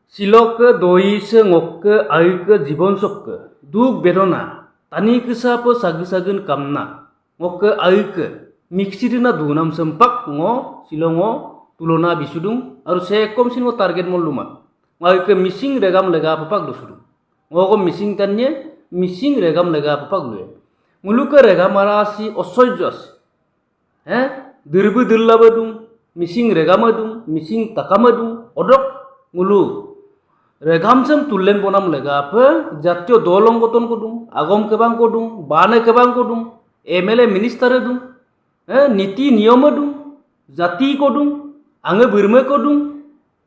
Silok dois ngok aik জীবন sok duk bedona tani kisap sagi-sagin kamna ngok aik miksirina dunam sempak ngo silongo tulona bisudung aru sekom singo target moluma aik missing regam lega papak dosudung ngoko missing tanye missing regam lega papak lue muluka regam marasi osojas dirbu dillabadung missing regamadung missing takamadung odok ngulu Regamsem tulen bonam lega apa jatio dolong koton kodung agom kebang kodung bane kebang kodung MLA minister dung niti niyom dung jati kodung ange birme kodung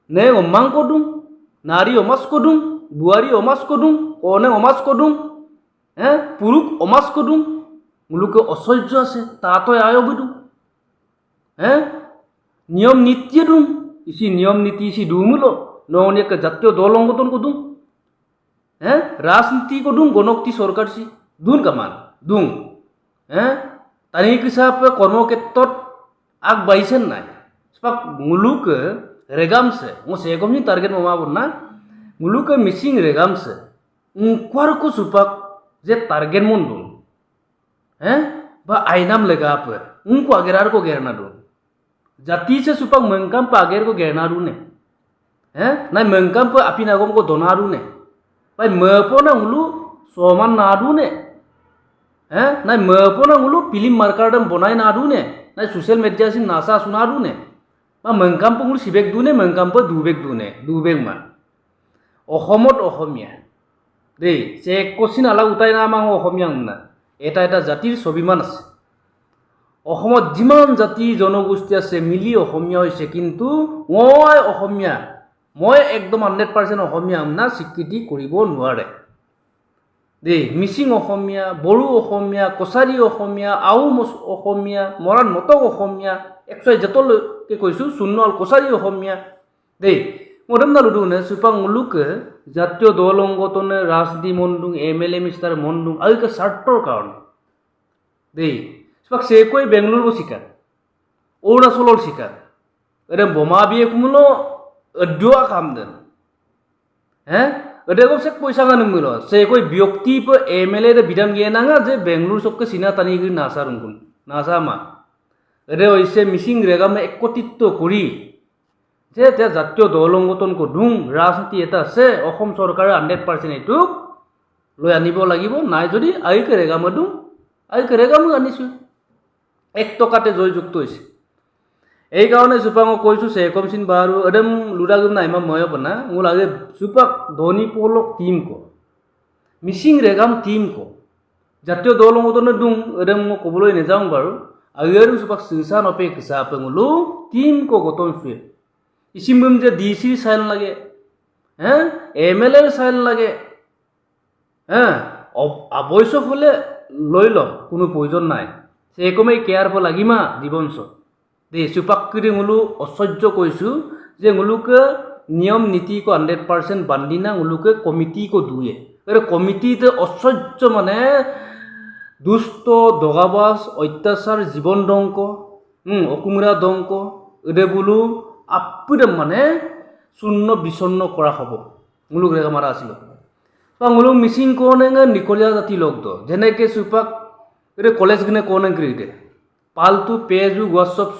ne omang kodung nari omas kodung buari omas kodung one omas kodung puruk omas kodung muluke osojo ase tato ayo budung niyom niti dung isi niyom niti isi dumulo नौने के जात्यो दोलों को दूं राजनीति को दूं गोनोक्ति सरकार सी दूं कमान दूं तनी किसाप कर्मो के तोट आग बाइसन ना स्पक मुलुक रेगाम से वो सेगोमी टारगेट ममा बोलना मुलुक मिसिंग रेगाम से उनक्वार को सुपक जे टारगेट मुन दूं बा आइनाम लगा पर उनको आगेरार को गेरना दूं जाति से सुपक मंगकम पागेर को गेरना दूं ने नाइ मंगकम पे अपि नागम को दोनारू ने भाई मपो ना उलू सोमान नाडू ने नाइ मपो ना उलू फिल्म मार्काडम बनाई नाडू ने नाइ सोशल मीडिया से नासा सुनाडू ने बा मंगकम पे उलू सिबेक दूने मंगकम पे दुबेक दूने दुबेक मा অসমত অসমীয়া দেই সে কোশ্চিন আলা উঠাই না আমাক অসমীয়া না এটা এটা জাতিৰ স্বাভিমান আছে অসমত যিমান জাতি জনগোষ্ঠী আছে মিলি অসমীয়া হৈছে কিন্তু মই অসমীয়া মই একদম 100% অসমীয়া আমনা স্বীকৃতি কৰিব নোৱাৰে দে মিচিং অসমীয়া বড়ো অসমীয়া কছাৰী অসমীয়া আউম অসমীয়া মৰাণ মটক অসমীয়া একচুৱেলি যতলৈকে কৈছো সুন্নল কছাৰী অসমীয়া দে মদম নালুদুনে সুপাং মুলুক জাতীয় দল সংগঠনে ৰাজনীতি মন্দুং MLA মিষ্টাৰ মন্দুং আইকা স্বাৰ্থৰ কাৰণে দে সুপাক সেকৈ বেংগলুৰু শিকাৰ অৰুণাচলৰ শিকাৰ এৰে বোমা বিয়ে কুমুলো अड्डुआ काम देन अडे को से पैसा गाने मिलो से कोई व्यक्ति पर MLA रे बिधान गे नांगा जे बेंगलुरु सबके सिना तानी गिर नासा रुंकुन नासा मा अरे वैसे मिसिंग रेगा में एकत्रित करी जे ते जातीय दल संगठन को दुं राजनीति एटा আছে অসম চৰকাৰে 100% এটু লৈ আনিব লাগিব নাই যদি আইকে ৰেগা মদু আইকে ৰেগা মু আনিছো 1 টকাতে জয়যুক্ত হৈছে এই কারণে সুপাঙ্গ কইছু সে কমসিন বারু এদম লুডাগুম নাই মা ময় বনা মুল আগে সুপাক ধনী পোলক টিম को মিসিং রেগাম টিম को জাতীয় দল সংগঠন দুং এদম মো কবলৈ নেজাং বারু আগেরু সুপাক সিনসান অপে কিসা পেঙুলু টিম को গঠন সুয়ে ইসিমবম যে ডিসি সাইন লাগে MLA সাইন লাগে আবশ্যক হলে লৈ লম কোনো প্রয়োজন নাই সে কমে কেয়ার প লাগিমা জীবনস दे सुपाक्री मुलु असह्य কৈছো যে মুলুকে নিয়ম নীতি को 100% বান্দিনা মুলুকে কমিটি को দুয়ে এর কমিটিতে অসহ্য মানে দুষ্ট দগাবাস অত্যাচার জীবন দংক অকুমরা দংক এদে বুলু আপুরে মানে শূন্য বিষণ্ণ করা হব মুলুক রেগা মারা আছিল বা মুলুক মিসিং কোনে নিকলিয়া জাতি লগদ যেনেকে সুপাক এর কলেজ গনে কোনে গ্রেডে पालतू पेजु व्हाट्सएप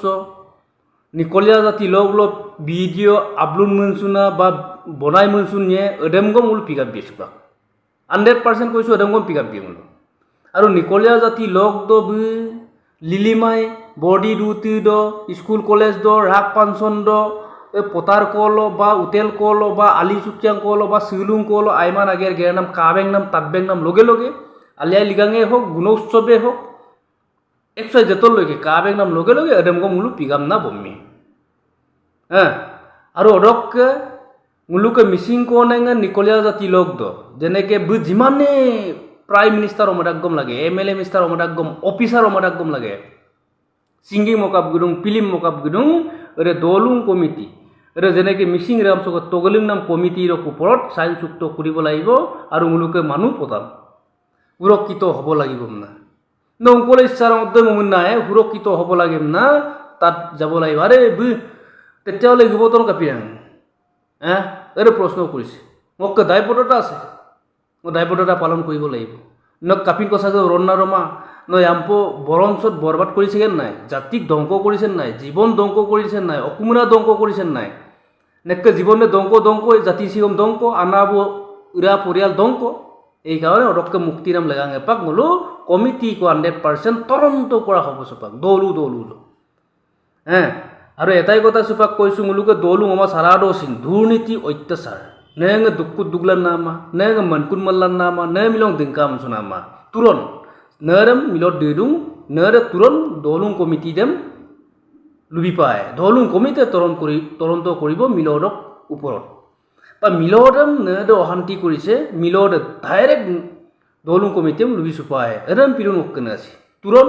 निकलिया जाति लोग वीडियो अपलोड मनसुना बा बनाई मनसुनिए अदमगो मुल पिकअप बिसबा 100% কৈছো अदमगो पिकअप बिमुल आरो निकलिया जाति लोग दो लिलिमाई बॉडी डूटी दो स्कूल कॉलेज दो राग पांसन दो पतार कोलो बा उतेल कोलो बा आली सुक्यां कोलो बा सिलुं कोलो आइमान आगेर गेरनाम काबें नाम ताबें नाम लोगे लोगे आलिया लिगांगे हो गुणोत्सवे हो एक्सुअली जतल लगे काबें नाम लोगे लोगे अदम को मुलु पिगाम ना बम्मी आरो अडक मुलुक मिसिंग को नेंगा निकलिया जाति लोग दो जेने के जिमाने प्राइम मिनिस्टर अमदागम लगे MLA मिनिस्टर अमदागम ऑफिसर अमदागम लगे सिंगिंग मकाब गुदुं फिल्म मकाब गुदुं अरे दलुं कमिटी अरे जेने के मिसिंग राम सक तगलिं नाम कमिटी रो उपरत साइन सुक्त करिब लागिबो आरो मुलुके मानु पताम सुरक्षित हब लागिबो ना नंकले इच्छार मध्य मोमिन ना सुरक्षित हब लागिम ना तात যাব লাগিব আরে তেতিয়ালে গিবতন কাপিয়াং এইটো প্ৰশ্ন কৰিছে মোক দায়বদ্ধতা আছে মই দায়বদ্ধতা পালন কৰিব লাগিব ন কাপিন কছাকে ৰন্না ৰমা ন এম্পো বৰঞ্চত বৰবাদ কৰিছেগৈ নাই জাতিক ধ্বংস কৰিছে নাই জীৱন ধ্বংস কৰিছে নাই অকুমৰা ধ্বংস কৰিছে নাই নেকে জীৱনে ধ্বংস জাতি চিগম ধ্বংস আনাব উৰা পৰিয়াল ধ্বংস এইকাৰণে অৰক্কে মুক্তিৰাম লেগাং এপাক বোলো কমিটিকো 100% তদন্ত কৰা হ'ব চপাক দৌলো আৰু এটাই কথা চপাক কৈছোঁ মোলোকে দৌলো আমাৰ সাৰাদো সিং দুৰ্নীতি অত্যাচাৰ নেং দুকুত দুগলান নামা নেং মনকুন মল্লান নামা নে মিলং দিংকা মনসু নামা তুৰন নেৰম মিলত দিদুং নেৰে তুৰন দৌলুং কমিটি দেম লুবি পায় দৌলুং কমিটিয়ে তদন্ত কৰিব মিলৰক ওপৰত বা মিলৰম নেৰে অশান্তি কৰিছে মিলৰে ডাইৰেক্ট দৌলুং কমিটিয়ে লুবি চুপায় এৰম পিলুং অকনে আছে তুৰন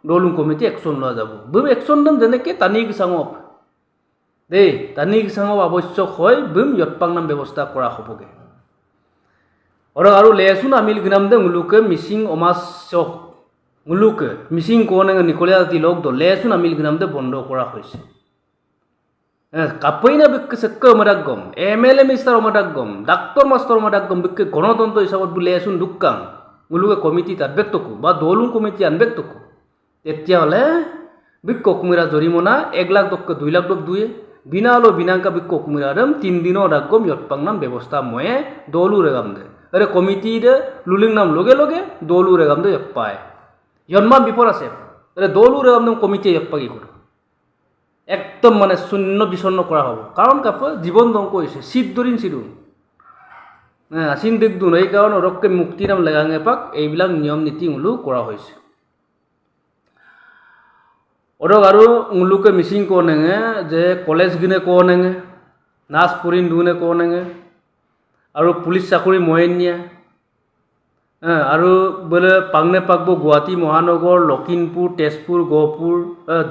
দৌলুং কমিটি একশ্যন লোৱা যাব বম একশ্যন দাম যেনেকৈ টানি চাঙপ দেই টানি চাঙপ আৱশ্যক হয় বম ইয়ৎপাং নাম ব্যৱস্থা কৰা হ'বগৈ আৰু লেচুন আমিল গ্ৰাম দে মুলুকে মিচিং অমাচক মুলুকে মিচিং কোনে নিকলীয়া জাতি লগ দ লেচুন আমিল গ্ৰাম দে বন্ধ কৰা হৈছে কাপৈনা বিকে সেক্কে অমাদাক গম MLA মিনিষ্টাৰ অমাদাক গম ডাক্তৰ মাষ্টৰ অমাদাক গম বিকে গণতন্ত্ৰ হিচাপত বোলে লেচুন দুকাং মুলুকে কমিটি আনবেক্তকো বা দৌলুং কমিটি আনবেক্তকো তেতিয়াহ'লে বিক কুমিৰা জৰিমনা 1 লাখ টকা 2 লাখ টকা দুয়ে বিনা হলো বিনাংকা বিক কুমিৰা দেম 3 দিনৰ আগম ইয়ৎপাং নাম ব্যৱস্থা ময়ে দৌলু ৰেগাম দে আরে কমিটি দে লুলিং নাম লগে লগে দৌলু রেগাম দে পায় জন্মা বিপদ আছে আরে দৌলু রেগাম নাম কমিটি পাকি করো একদম মানে শূন্য বিষণ্ণ করা হব কারণ কাপড় জীবন ধ্বংস হয়েছে শীত দরিন সিদুন হ্যাঁ আসিন দেখুন এই কারণে রক্কে মুক্তি নাম লেগাং এপাক এইবিলাক নিয়ম নীতি উলু করা হয়েছে ওরক আর উলুকে মিসিং কো নেঙে যে কলেজ গিনে কো নেঙে নাচ পরিন দুনে কো নেঙে আৰু পুলিচ চাকৰি ময়ে নিয়া আৰু বোলে পাংনে পাকব গুৱাহাটী মহানগৰ লখিমপুৰ তেজপুৰ গহপুৰ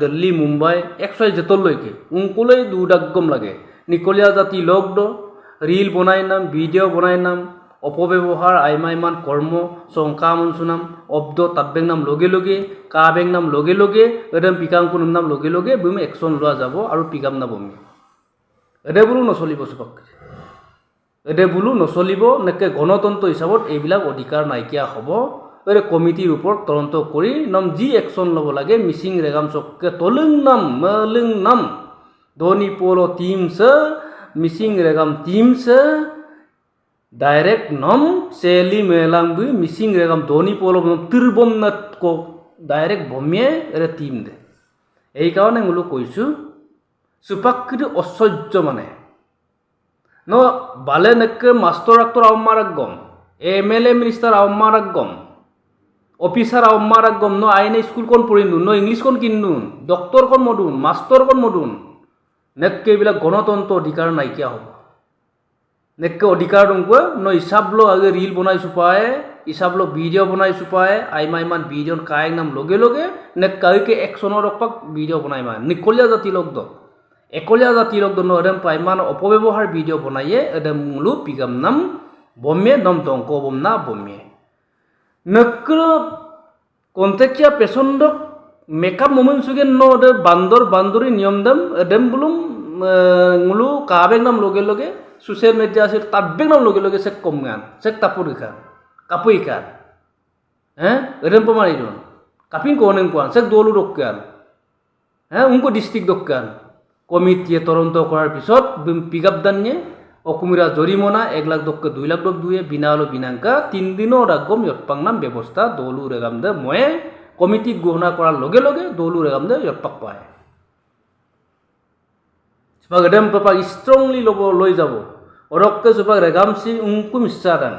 দিল্লী মুম্বাই একশয় যেতলৈকে উনকলৈ দুডাগম লাগে নিকলীয়া জাতি লগ দ ৰিল বনাই নাম ভিডিঅ' বনাই নাম অপব্যৱহাৰ আইমাইমান কৰ্ম শংকা মনসু নাম অব্দ তাতবেং নাম লগে লগে কাবেং নাম লগে লগে এদম পিকাং কোন নাম লগে লগে বুম একশ্যন লোৱা যাব আৰু পিকাম না বমি এদে বোলো নচলিব চপাক এদে বোলো নচলিব নেকে গণতন্ত্ৰ হিচাপত এইবিলাক অধিকাৰ নাইকিয়া হ'ব এৰে কমিটিৰ ওপৰত তদন্ত কৰি নাম যি একশ্যন ল'ব লাগে মিচিং ৰেগাম চককে তলিং নাম মলিং নাম ধনী পলো teams Mising Regam teams direct নাম চেলি মেলাং বি মিচিং ৰেগাম ধনী পলো তিৰবমনাথ কো ডাইৰেক্ট ভমিয়ে এৰে টিম দে এই কাৰণে মোলো কৈছোঁ সুপাকৃতি অসহ্য মানে ন বালে নেকে মাস্টার ডাক্তার আম্মারাক গম MLA মিনিস্টার আম্মারাক গম অফিসার আম্মারাক গম ন আইনে স্কুল কোন পড়িনুন ন ইংলিশ কোন কিনুন ডক্টর কোন মডুন মাস্টার কোন মডুন নেকে এইবিলাক গণতন্ত্ৰ অধিকাৰ নাইকিয়া হ'ব নেকে অধিকাৰ দংকো ন হিসাব লো আগে রিল বনাইছো পায় হিসাব লো ভিডিও বনাইছো পায় আইমাইমান ভিডিও কাই নাম লগে লগে নে কাইকে একশনৰ অপাক ভিডিও বনাই মান নিকলীয়া জাতি লগ দ একলীয়া জাতি লগ দন এদম পাইমান অপব্যৱহাৰ ভিডিও বনাইয়ে এদম মুলু পিগাম নাম বমে নম দংক বমনা বমে নক্র কন্তেকিয়া পেছন্দক মেকআপ মোমেন সুগে ন দে বান্দরি নিয়ম দম এদম বুলুম মুলু কাবেক নাম লগে লগে সোশ্যাল মিডিয়া আছে তাতবেক নাম লগে লগে চেক কম গান চেক তাপুর খান কাপুই খান হ্যাঁ এদম পমারি দন কাপিন কোনেন কোয়ান চেক দলু রক্কান হ্যাঁ উনকো ডিস্ট্রিক্ট দক্কান কমিটিয়ে তদন্ত করার পিছত পিকআপ দানিয়ে অকুমিরা জরিমনা 1 লাখ টকা 2 লাখ টকা দুয়ে বিনা হলো বিনাঙ্কা 3 দিনের আগম ইয়ৎপাং নাম ব্যবস্থা দৌলু রেগাম দে ময়ে কমিটি ঘোষণা করার লগে লগে দৌলু রেগাম দে ইয়ৎপাক পায় সুপাক এডেম পাপাক স্ট্রংলি লই যাব অরক্কে সুপাক রেগাম সি উনকুম ইচ্ছা দান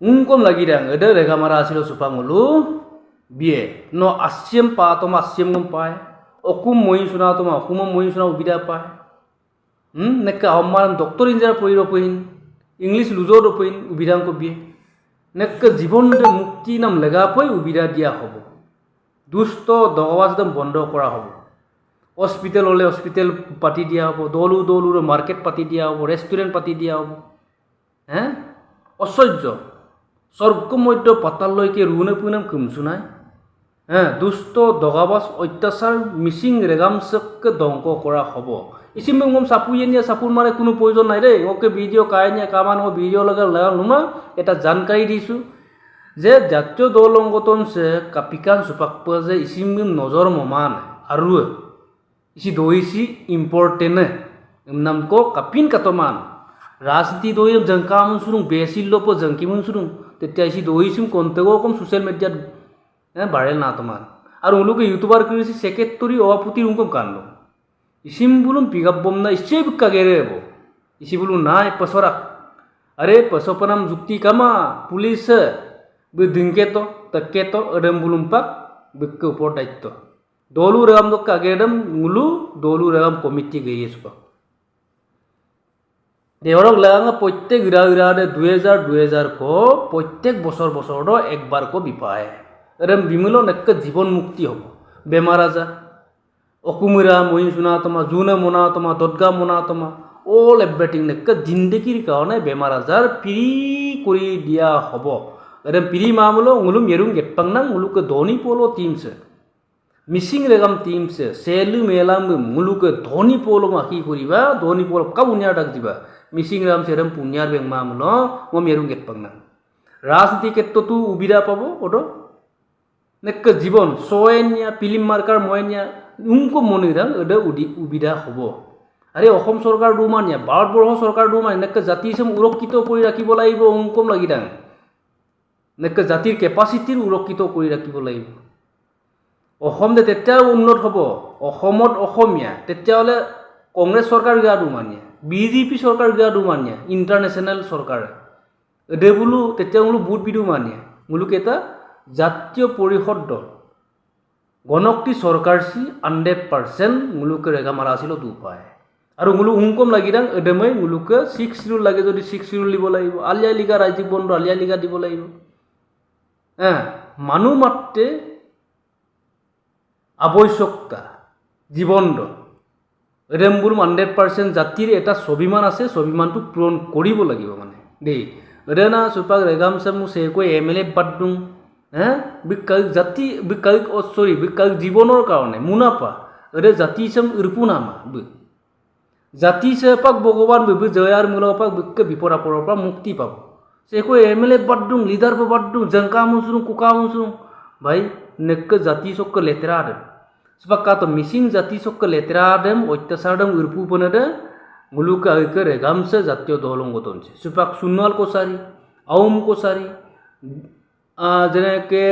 উনকুম লাগি দাং এডে রেগামারা আছিল সুপাং হলো বিয়ে ন আসিম পা তোমা আসিম গম পায় অকুম মই শুনা তোমা অকুম মই শুনা সুবিধা পায় নেকে আহ্মান ডক্টর ইঞ্জিনিয়ার পড়ি রপইন ইংলিশ লুজো রপইন সুবিধাঙ্ক বিয়ে নেকে জীবন মুক্তি নাম লেগা পই সুবিধা দিয়া হব দুষ্ট দগবাজ দম বন্ধ করা হব হসপিটাল হলে হসপিটাল পাতি দিয়া হব দৌলুর মার্কেট পাতি দিয়া হব রেস্টুরেন্ট পাতি দিয়া হব হ্যাঁ অসহ্য স্বর্গ মধ্য পাতাললৈকে রুনে পুনাম কুমসুনাই হ্যাঁ দুষ্ট দগাবাজ অত্যাচার মিচিং রেগামচককে ধ্বংস করা হব isim ngom sapu yen ya sapun mare কোনো প্রয়োজন নাই রে ওকে ভিডিও কাই নিয়া কামান ও ভিডিও লাগা লুমা এটা জানকারি দিছো যে জাতীয় দল সংগঠন সে কাপিকান সুপাকপ যে ইসিম নজর মমান আৰু ইসি দইসি ইম্পর্টেন্ট নাম কো কাপিন কাতমান রাজনীতি দই জংকাম সুরুং বেসিল লোপ জংকিমুন সুরুং তেতিয়া ইসি দইসিম কন্তেগো কম সোশ্যাল মিডিয়াত ভাইরাল না তমান আর উলুকে ইউটিউবার করেছি সেক্রেটারি সভাপতি উনকম কান্ড ইসিম বুলুম পিগাবম না ইসে বিক্কা গেরে হবো ইসি বুলু নাই পসরাক আরে পসপনাম যুক্তি কামা পুলিশ দিনকে তো এডম বুলুম পাক বিক্কে উপর দায়িত্ব দলু রেগাম দক্কা আগে এডম মুলু দলু রেগাম কমিটি গিয়ে পাক দেহরক লাগাঙ্গা প্রত্যেক ইরা 2000 কো প্রত্যেক বছর একবার কো বিপায় এরম বিমূল নেক জীবন মুক্তি হব বেমার আজার অকুমিরা মহিন শুনা তোমা জুনে মোনা তোমা দদগা মোনা তোমা অল এভরিথিং নেক জিন্দগির কারণে বেমার আজার ফ্রি করে দিয়া হব এরম ফ্রি মামলো উলুম এরুম গেটপাংনাং মুলুকে ধনী পোলো টিমছে মিসিং রেগাম টিমছে সেলু মেলাম মুলুকে ধনী পোলো মাকি করিবা ধনী পোলো কাবুনিয়া ডাক দিবা মিসিং রেগাম সেরম পুনিয়ার বেং মামলো মম এরুম গেটপাংনাং রাজনীতি ক্ষেত্র তু উবিরা পাবো ওটো নেক জীবন সোয়েনিয়া ফিল্ম মার্কার ময়নিয়া উনকো মনিরাং এডে উবিধা হব আরে অসম সরকার দুমানিয়া ভারতবর্ষ সরকার দুমানিয়া নেক জাতি হিচাপ সুরক্ষিত করে রাখিব লাগিব উনকম লাগিদাং নেক জাতির কেপাসিটির সুরক্ষিত করে রাখিব লাগিব অসম দে তেতিয়া উন্নত হব অসমত অসমীয়া তেতিয়াহলে কংগ্রেস সরকার গা দুমানিয়া বিজেপি সরকার গা দুমানিয়া ইন্টারন্যাশনাল সরকার এডে বুলু তেতিয়া মুলু বুট বিদু মানিয়া মুলুক এটা জাতীয় পরিষদ দল গণক্তি সরকার সি 100% মুলুকে রেগা মারা ছিল দুপায় আর মুলু উনকম লাগিদাং এডেমই মুলুকে 6 শিডিউল লাগে যদি 6 শিডিউল দিব লাগিব আলিয়া লিগা রাজ্যিক বন্ধ আলিয়া লিগা দিব লাগিব মানু মাত্রে আবশ্যকতা জীবন এডেম বুলুম 100% জাতির এটা স্বাভিমান আছে স্বাভিমানটো পূরণ করিব লাগিব মানে দেই এডে না সুপাক রেগাম সামু সে কই এমএলএ বাদুং বিকাল জাতি বিকাল সরি বিকাল জীবনের কারণে মুনাফা এডে জাতি সাম ইরপুনামা জাতি সেপাক ভগবান বিবি জয়ার মূলপাক বিকে বিপদ আপদৰ পৰা মুক্তি পাব সে কই এমএলএ বাদুং লিডার বাদুং জংকা মুসুং কুকা মুসুং ভাই নেক জাতি সক লেতরা দে sebab kato missing জাতি সক লেতরা দেম অত্যাচার দেম ইরপু পনেদে মুলুক আইকে রেগাম সে জাতীয় দলংগতন সে sebab সুনল কোসারি আউম কোসারি যেনেকে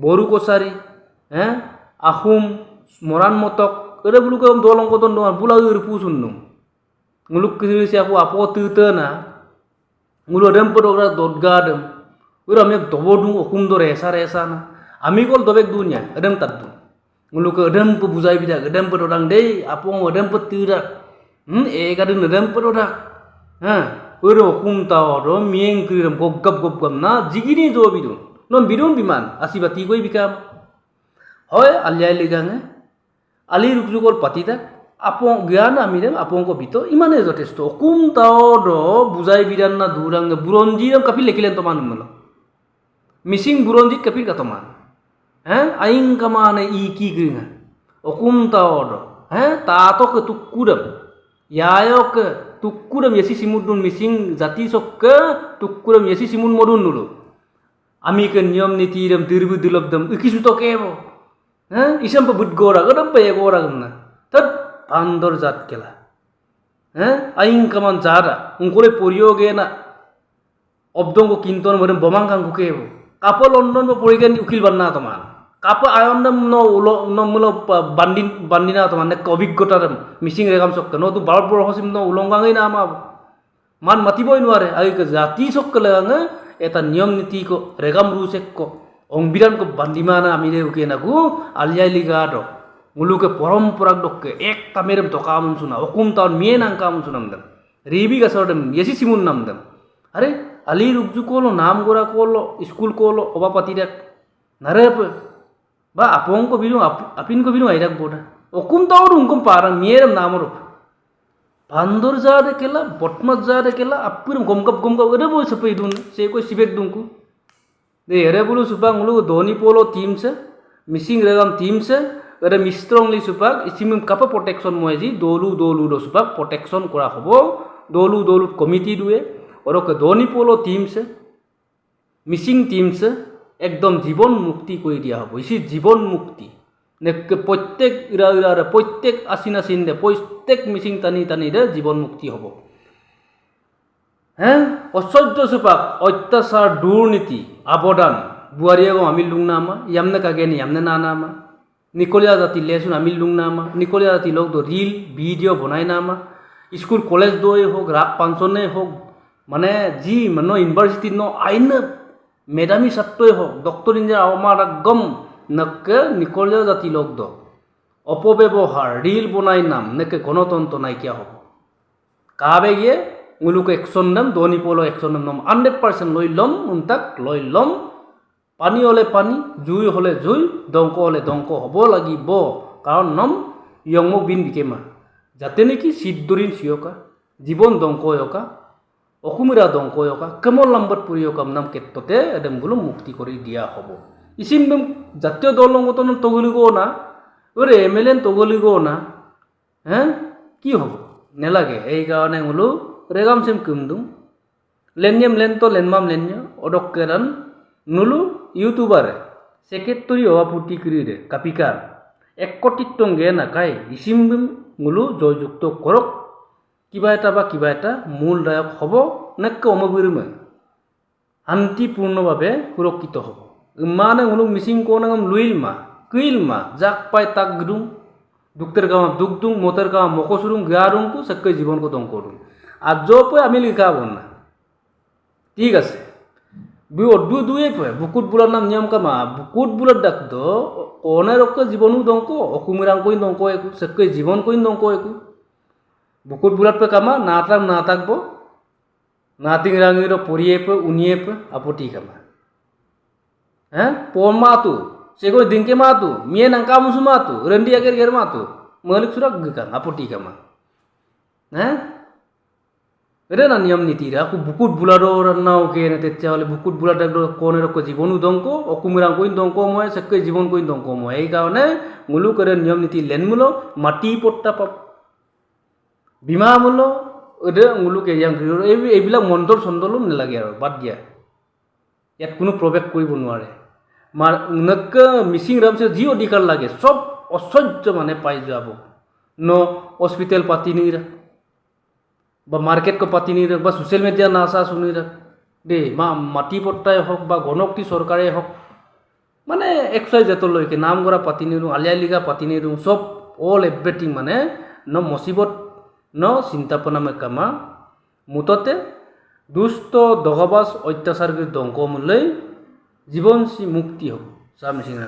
বড়ু কোসারি আহোম মরান মতক এরে বুলুকে দলংগতন নোয়ার বুলা ইরপু সুন্নুম মুলুক কিছু aku apo teuteuna mulu dem podora dodga dem ura me dobodung okum do resa na ami kol dobek dunia edem taddu mulu ke edem pe buzai bida edem podorang dei apo edem pe teudak e gadun edem pododak ura okum tao ro mieng kirim gogap na jigini jo bidun non bidun biman asibati koi bikam hoy alyai ligange ali rukjugol patidak আপন জ্ঞান আমি them আপনক ভিতর ইমানে যথেষ্ট কুম তাও দ বুঝাই বিরান না দুরাং বুরঞ্জিরম কাপি লেখিলেন তো মানু মল মিসিং বুরঞ্জিত কাপির কাতমান আইন কামানে ই কি গিনা অকুম তাও দ তাতক তুকুরম ইয়ায়ক তুকুরম এসি সিমুদুন মিসিং জাতি সক তুকুরম এসি সিমুন মদুন নুলো আমি কে নিয়ম নীতিরম দিরবি দিলবদম কিছু তো কেব ইসম বুদ গোরা গদম পে গোরা গমনা তদ বান্দর জাত কেলা আইন কামান যারা উনকরে পরিও গে না অব্দঙ্গ কিন্তন মরে বমাঙ্গাং কুকে কাপ লন্ডন পরিগান উকিল বান্না তমান কাপ আয়ন্ডম ন মূল বান্দিনা তমান অভিজ্ঞতা মিসিং রেগাম চক্ক নতু ভারতবর্ষ সিম ন উলঙ্গাঙই না আমা মান মাতিবই নোৱাৰে আই জাতি চক্ক লাগাঙে এটা নিয়ম নীতি কো রেগাম রুসেক কো অংবিধান কো বান্দিমানা আমি রে উকে নাকু আলিয়াই লিগা দ মুলুকে পরম্পরাক দক্কে এক তামেরম তো কামুন সুনা অকুম তাও মিয়ে নাং কামুন সুনাম দেম রেবি গাছরদম এসি সিমুন নাম দেম আরে আলি রুকজু কোলো নাম গোরা কোলো স্কুল কোলো অবা পাতি দেখ নারে বা আপংক বিনু আপিনক বিনু আই রাখবো না অকুম তাও উনকম পারাং মিয়েরম নামর বান্দর যা দেখেলা বটমাত যা দেখেলা আপিরম গমগপ এরে বই সপে দুন সে কই সিবেক দুনকু দে এরে বলু সুপাং মুলু ধনী পোলো টিম সে মিসিং রেগাম টিম সে এৰে মিষ্ট্ৰংলি চুপাক ইচিমিম কাপা প্ৰটেকশ্যন মই যি দলু ৰ চুপাক প্ৰটেকশ্যন কৰা হ'ব দলু কমিটি দুৱে ওরকে দনিপোলো টিমছে মিসিং টিমছে একদম জীবন মুক্তি করে দিয়া হব ইসি জীবন মুক্তি প্রত্যেক ইরা প্রত্যেক আসিন দে প্রত্যেক মিসিং টানি দে জীবন মুক্তি হব হ্যাঁ অসহ্য সুপাক অত্যাচার দুর্নীতি আবদান বুয়ারিয়াগো আমি লুংনামা ইয়ামনে কাগেনি ইয়ামনে নানামা নিকলিয়া জাতি লেসুন আমি লুংনামা নিকলিয়া জাতি লোক তো রিল ভিডিও বনাই নামা স্কুল কলেজ দই হোক রাগ পাঞ্চনে হোক মানে যি মানে ইউনিভার্সিটি ন আইন মেধামী ছাত্রই হোক ডক্টর ইঞ্জিনিয়ার আমার একদম নকে নিকলিয়া জাতি লোক দ অপব্যবহার রিল বনাই নাম নেকে গণতন্ত্র নাইকিয়া হব কাবে গিয়ে মুলুক একশন নাম দনিপোলো একশন নাম 100% লই লম উনতাক লই লম পানি হলে পানি জুই হলে জুই দংক হলে দংক হব লাগিব কারণ নম ইয়ংমো বিন বিকেমা যাতে নাকি সিদ্ধরিন সিয়কা জীবন দংক হয়কা অসুমিরা দংক হয়কা কেমন লাম্বত পুরিয়কাম নাম ক্ষেত্রতে এদমগুলো মুক্তি করে দিয়া হব ইসিম জাতীয় দল সংগঠন তগলিগো না ওরে MLA তগলিগো না হ্যাঁ কি হব নেলাগে এই কারণে হলো রেগাম সেম কুমদুম লেনিয়াম লেনতো লেনমাম লেন্য অডক্কেরান নুলু ইউটিউবারে সেক্রেটারি সভাপতি করিরে কাপিকার 1 কোটি টঙ্গে নাকাই ইসিম মুলু জয়যুক্ত করক কিবা এটা মূল দায়ক হব নাকি অমবিরমে শান্তিপূর্ণভাবে সুরক্ষিত হব ইমানে মুলু মিসিং কোনাম কুইলমা যাক পায় তাক গদুং দুঃখের কামা দুঃখ দুং মতের কামা মকসুরুং গারুংকু সেক্কে জীবন কো দঙ্ক করুং আর জপে আমি লিখা বন্না ঠিক আছে দুয়ে পে বুকুট বুলার নাম নিয়ম কামা বুকুট বুলার ডাক দো অনেক জীবনও দঙ্ক অকুমিরাং কইন দঙ্ক একু সেক্কে জীবন কইন দঙ্ক একু বুকুট বুলার পে কামা না থাকবো না তিংরাঙির পরিয়ে পে উনিয়ে পে আপত্তি কামা হ্যাঁ পমাতু সেগো দিনকে মাতু মিয়ে নাঙ্কা মুসু মাতু রেন্ডি আগের গের মাতু মালিক সুরাক গিকাং আপত্তি কামা হ্যাঁ এটা না নিয়ম নীতি আকু বুকুট বুলারো রান্নাও কে না তেচ্ছা হলে বুকুট বুলার ডাকলো কোনের রক জীবনু দঙ্ক অকুমিরাং কইন দঙ্ক ময় সেক্কে জীবন কইন দঙ্ক ময় এই কারণে মুলু করে নিয়ম নীতি লেনমুলো মাটি পট্টা পাপ বিমা মূল্য ওটা মুলুক এইবিলাক মণ্ডল চণ্ডলো নালাগে আৰু বাদ দিয়া ইয়াত কোনো প্ৰৱেশ কৰিব নোৱাৰে নকে মিচিং ৰামছে যি অধিকাৰ লাগে চব অসহ্য মানে পাই যাব ন হস্পিটেল পাতি নি রাখ বা মার্কেট কো পাতি নি রাখ বা সোশ্যাল মিডিয়া নাচা শুনি রাখ দে মাটি পট্টাই হোক বা গণশক্তি চৰকাৰে হোক মানে XYZ লৈকে নাম কৰা পাতি নিৰু আলিয়া লিগা পাতি নিৰু সব অল এভরিথিং মানে ন মুসিবত ন চিন্তাপনা মে কামা মুততে দুষ্ট দগাবাজ অত্যাচার দংক মূল্যই জীবন মুক্তি হোক সামনে সিংহ